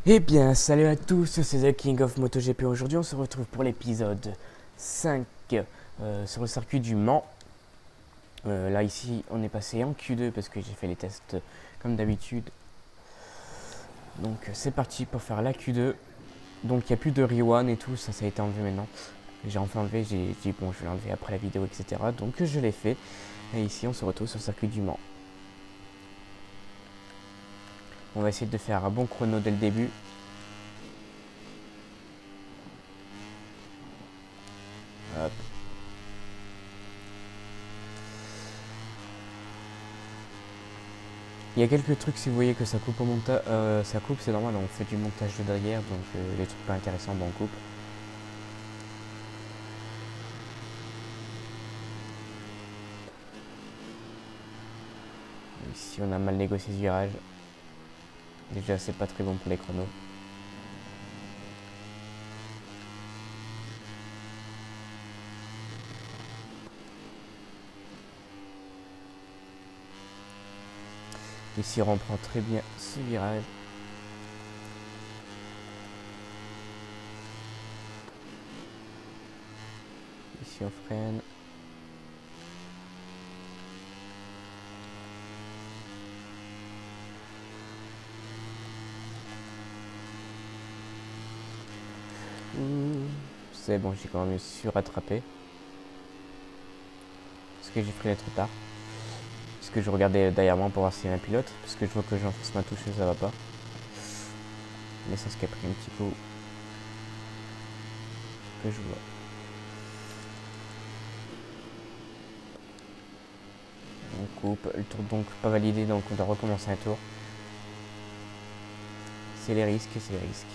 Eh bien, salut à tous, c'est The King of MotoGP. Aujourd'hui, on se retrouve pour l'épisode 5 sur le circuit du Mans. Là, ici, on est passé en Q2 parce que j'ai fait les tests comme d'habitude. Donc, c'est parti pour faire la Q2. Donc, il n'y a plus de Rewan et tout, ça a été enlevé maintenant. J'ai enfin enlevé, j'ai dit bon, je vais l'enlever après la vidéo, etc. Donc, je l'ai fait. Et ici, on se retrouve sur le circuit du Mans. On va essayer de faire un bon chrono dès le début. Hop. Il y a quelques trucs, si vous voyez que ça coupe au montage, ça coupe, c'est normal, on fait du montage de derrière, donc les trucs pas intéressants, on coupe. Ici, on a mal négocié ce virage. Déjà, c'est pas très bon pour les chronos. Ici, on reprend très bien ce virage. Ici, on freine. C'est bon, j'ai quand même su rattraper. Parce que j'ai freiné trop tard. Parce que je regardais derrière moi pour voir s'il y a un pilote. Parce que je vois que j'enfonce ma touche et ça va pas. L'essence qui a pris un petit coup. Que je vois. On coupe. Le tour donc pas validé, donc on doit recommencer un tour. C'est les risques, c'est les risques.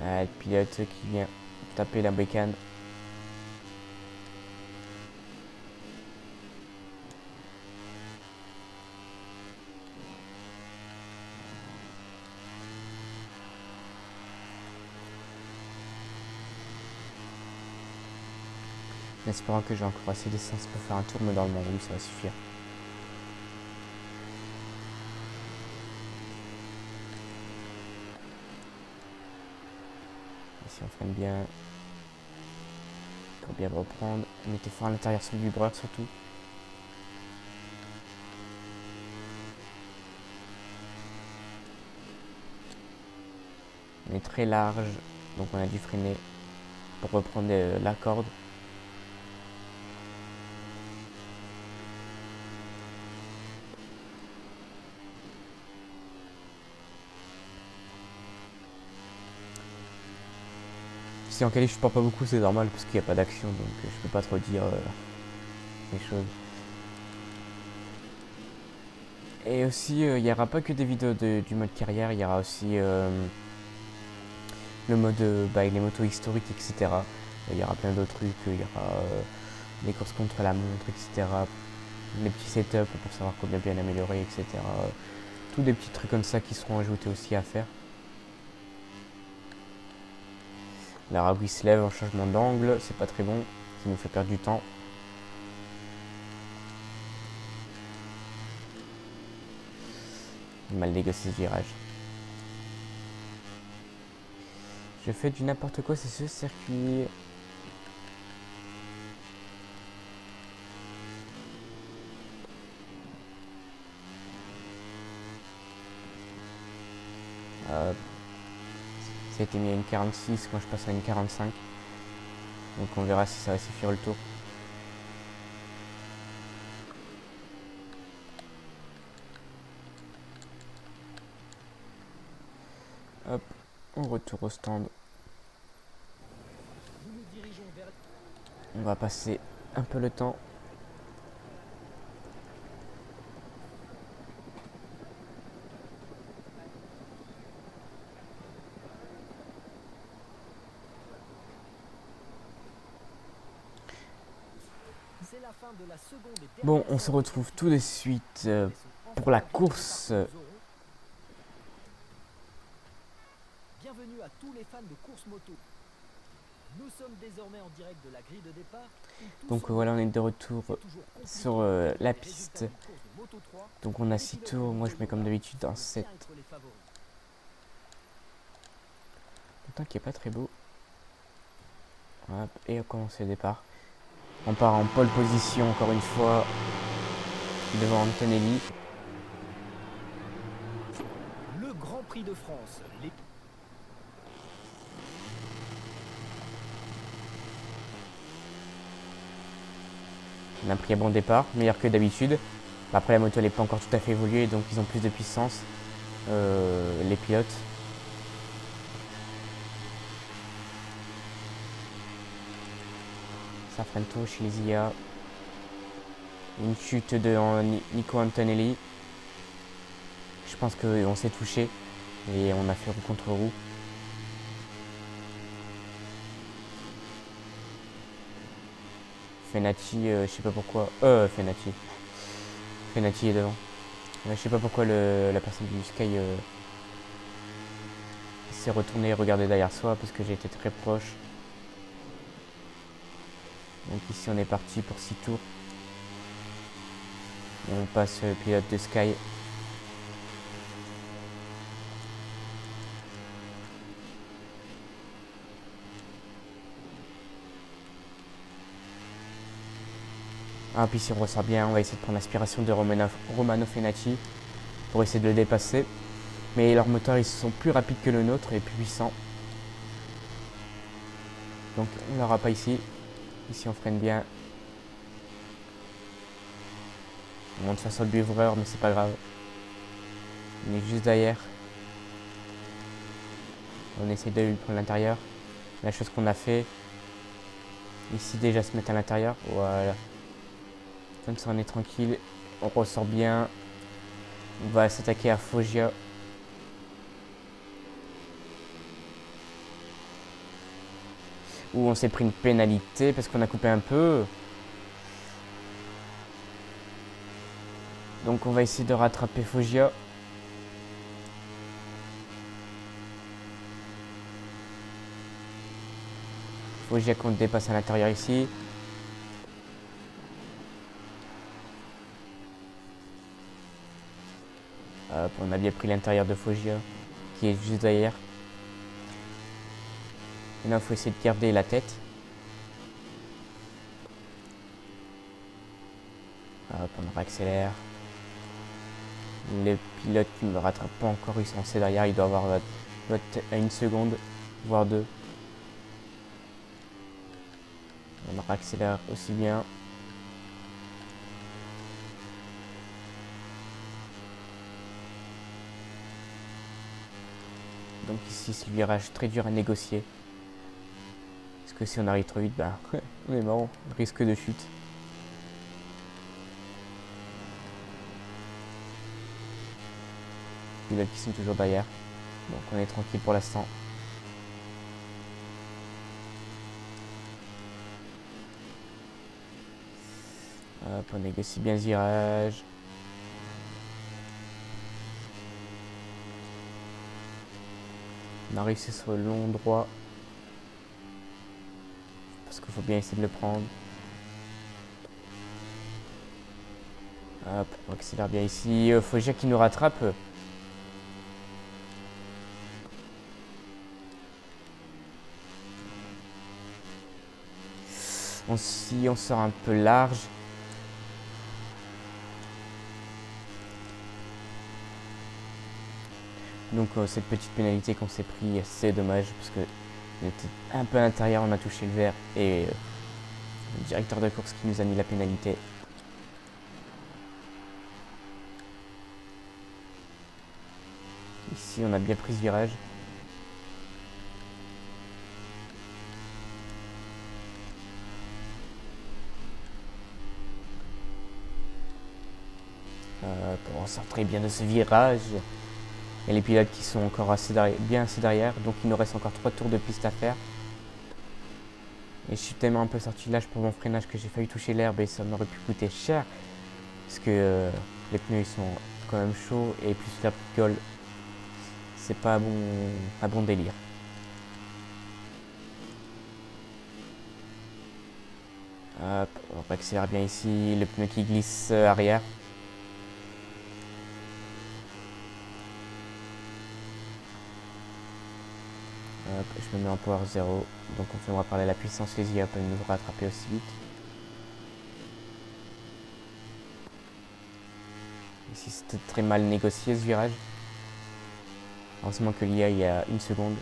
Ah, le pilote qui vient taper la bécane. En espérant que j'ai encore assez d'essence pour faire un tour, mais normalement oui, ça va suffire. Ici on freine bien. Pour bien le reprendre. Mettez fort à l'intérieur sur le vibreur surtout. On est très large, donc on a dû freiner pour reprendre la corde. Si en qualif je pars pas beaucoup, c'est normal parce qu'il n'y a pas d'action, donc je peux pas trop dire les choses. Et aussi, il n'y aura pas que des vidéos du mode carrière, il y aura aussi le mode les motos historiques, etc. Il y aura plein d'autres trucs, il y aura des courses contre la montre, etc. Les petits setups pour savoir combien bien améliorer, etc. Tous des petits trucs comme ça qui seront ajoutés aussi à faire. La ragouille se lève en changement d'angle, c'est pas très bon, ça nous fait perdre du temps. Mal négocié ce virage. Je fais du n'importe quoi, c'est ce circuit. Ça a été mis à une 46, quand je passe à une 45. Donc on verra si ça va suffire le tour. Hop, on retourne au stand. On va passer un peu le temps. Bon, on se retrouve tout de suite pour la course. Bienvenue à tous les fans de course moto. Nous sommes désormais en direct de la grille de départ. Donc voilà, on est de retour sur la piste. Donc on a 6 tours, moi je mets comme d'habitude un 7. Le temps qui est pas très beau. Hop, et on commence le départ. On part en pole position encore une fois devant Antonelli. Le Grand Prix de France. On a pris un bon départ, meilleur que d'habitude. Après la moto elle n'est pas encore tout à fait évoluée, donc ils ont plus de puissance, les pilotes. Ça freine tôt chez les IA. Une chute de Nico Antonelli. Je pense qu'on s'est touché et on a fait roue contre roue. Fenati, je sais pas pourquoi. Fenati. Fenati est devant. Je sais pas pourquoi la personne du Sky s'est retournée et regardé derrière soi parce que j'ai été très proche. Donc ici on est parti pour 6 tours. On passe le pilote de Sky. Ah, puis si on ressort bien, on va essayer de prendre l'aspiration de Romano Fenati pour essayer de le dépasser. Mais leurs moteurs ils sont plus rapides que le nôtre et plus puissants. Donc on l'aura pas ici. Ici on freine bien. On monte face au buvreur mais c'est pas grave. On est juste derrière. On essaie de lui prendre l'intérieur. La chose qu'on a fait. Ici déjà se mettre à l'intérieur. Voilà. Comme ça on est tranquille. On ressort bien. On va s'attaquer à Foggia. Où on s'est pris une pénalité parce qu'on a coupé un peu. Donc on va essayer de rattraper Foggia. Foggia qu'on dépasse à l'intérieur ici. Hop, on a bien pris l'intérieur de Foggia qui est juste derrière. Et là il faut essayer de garder la tête. Hop, on réaccélère. Les pilotes qui ne me rattrapent pas encore, ils sont assez derrière, il doit avoir à 1 seconde, voire 2. On réaccélère aussi bien. Donc ici c'est le virage très dur à négocier. Parce que si on arrive trop vite, ben on est mort, risque de chute. Pilotes qui sont toujours derrière. Donc on est tranquille pour l'instant. Hop, on négocie bien ce virage. On a réussi sur le long droit. Parce qu'il faut bien essayer de le prendre. Hop, on accélère bien ici. Foggia qui nous rattrape. Si on sort un peu large. Donc cette petite pénalité qu'on s'est pris, c'est dommage parce que on était un peu à l'intérieur, on a touché le verre et le directeur de course qui nous a mis la pénalité. Ici on a bien pris ce virage. On sort très bien de ce virage. Il y a les pilotes qui sont encore bien assez derrière, donc il nous reste encore 3 tours de piste à faire. Et je suis tellement un peu sorti de l'âge pour mon freinage que j'ai failli toucher l'herbe et ça m'aurait pu coûter cher. Parce que les pneus ils sont quand même chauds et plus la picole, c'est pas un bon délire. Hop, on accélère bien ici. Le pneu qui glisse arrière. Hop, je me mets en power 0. Donc on fait parler la puissance, les IA peuvent nous rattraper aussi vite. Ici c'était très mal négocié ce virage. Heureusement que l'IA il y a une seconde.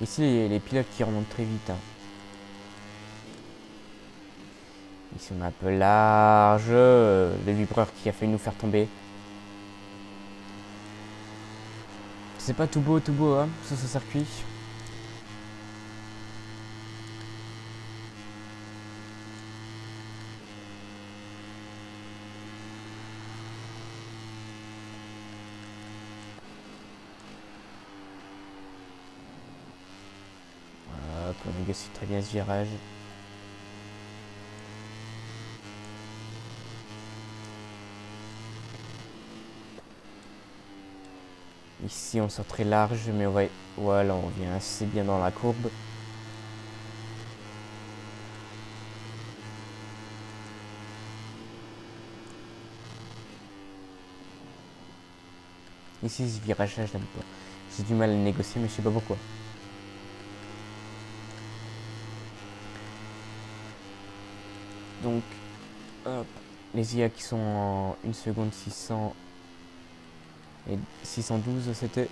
Ici les pilotes qui remontent très vite. Hein. Ici on est un peu large. Le vibreur qui a failli nous faire tomber. C'est pas tout beau hein, sur ce circuit. Hop, on négocie très bien ce virage. Ici on sort très large, mais voilà, on vient assez bien dans la courbe. Ici ce virage là je l'aime pas. J'ai du mal à le négocier mais je sais pas pourquoi. Donc hop, les IA qui sont en 1 seconde 600 et 612 c'était.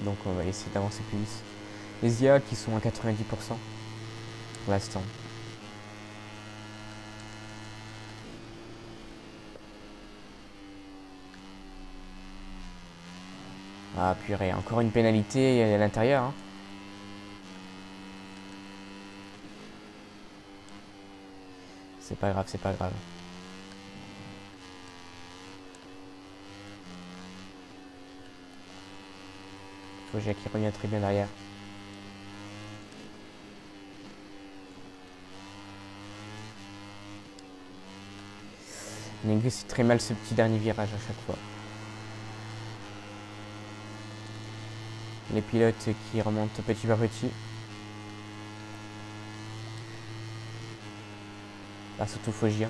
Donc on va essayer d'avancer plus vite. Les IA qui sont à 90% pour l'instant. Ah purée, encore une pénalité à l'intérieur. Hein. C'est pas grave, c'est pas grave. Foggia qui revient très bien derrière. On négocie très mal ce petit dernier virage à chaque fois. Les pilotes qui remontent petit par petit. Là, surtout Foggia.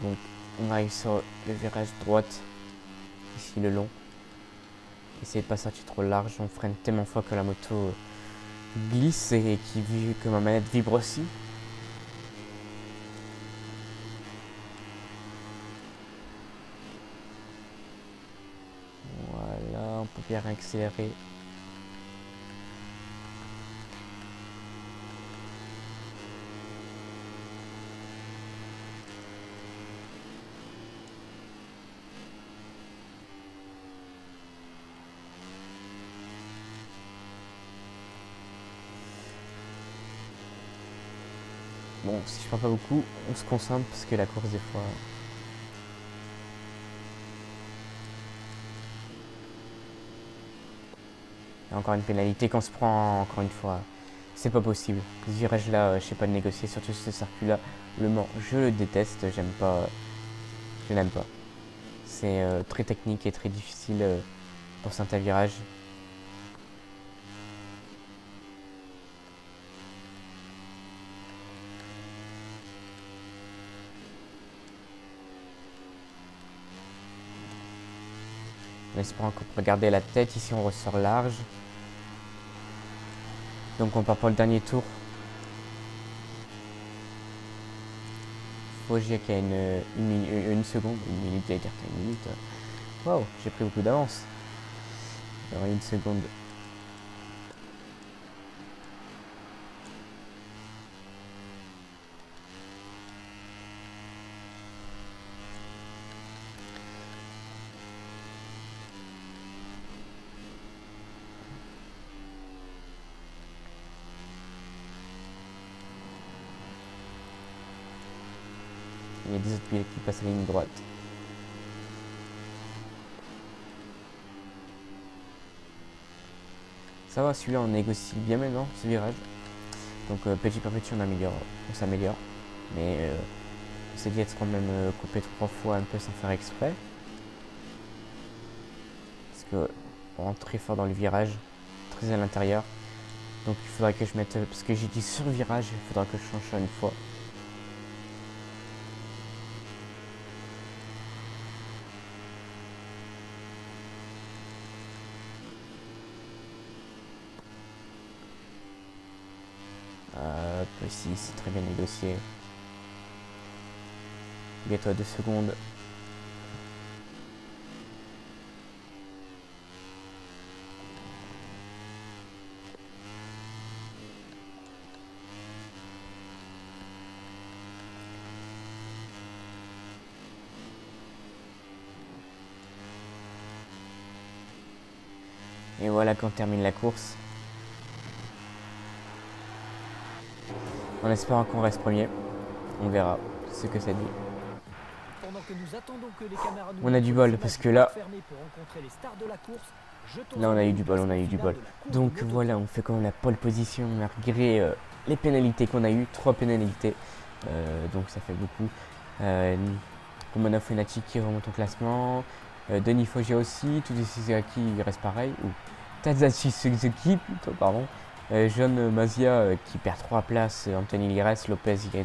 Donc, on arrive sur le virage droite. Ici, le long. Essayez de pas sortir trop large. On freine tellement fort que la moto glisse et que ma manette vibre aussi. Voilà, on peut bien accélérer. Bon, si je parle pas beaucoup, on se concentre parce que la course des fois... Il y a encore une pénalité qu'on se prend encore une fois. C'est pas possible. Ce virage là, je sais pas de négocier, surtout ce circuit là. Le Mans, je le déteste, j'aime pas. Je n'aime pas. C'est très technique et très difficile pour certains virages. En espérant qu'on peut garder la tête, ici on ressort large. Donc on part pour le dernier tour. Foggia qui a une seconde, une minute, j'allais dire qu'il y a une minute. Waouh, j'ai pris beaucoup d'avance. Alors une seconde. Il y a des autres pilotes qui passent à la ligne droite. Ça va, celui-là on négocie bien maintenant, ce virage. Donc petit par petit on s'améliore. Mais on s'est dit être quand même coupé 3 fois un peu sans faire exprès. Parce que on rentre très fort dans le virage, très à l'intérieur. Donc il faudra que je mette, parce que j'ai dit sur virage, il faudra que je change ça une fois. Si, c'est très bien négocié. Bientôt à 2 secondes. Et voilà qu'on termine la course. En espérant qu'on reste premier. On verra ce que ça dit. Pendant que nous attendons que les caméras nous On a du bol parce que là, pour rencontrer les stars de la course, là on a eu du bol, Donc voilà, on fait quand même la pole position malgré les pénalités qu'on a eues, 3 pénalités. Donc ça fait beaucoup. Romanov Fenati qui remonte au classement. Denis Foggia aussi, Tuji Suzuki il reste pareil. Ou Tadashi Suzuki plutôt, pardon. John Mazia qui perd 3 places. Anthony Lires, Lopez il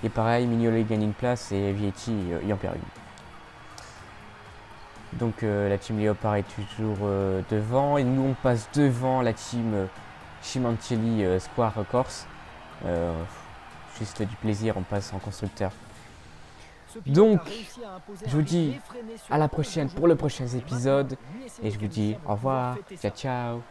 est pareil. Mignolet gagne une place et Vietti il en perd une. Donc la team Léopard est toujours devant et nous on passe devant la team Chimancelli Square Corse. Juste du plaisir, on passe en constructeur. Donc je vous dis à la prochaine pour le prochain épisode et je vous dis au revoir, ciao ciao.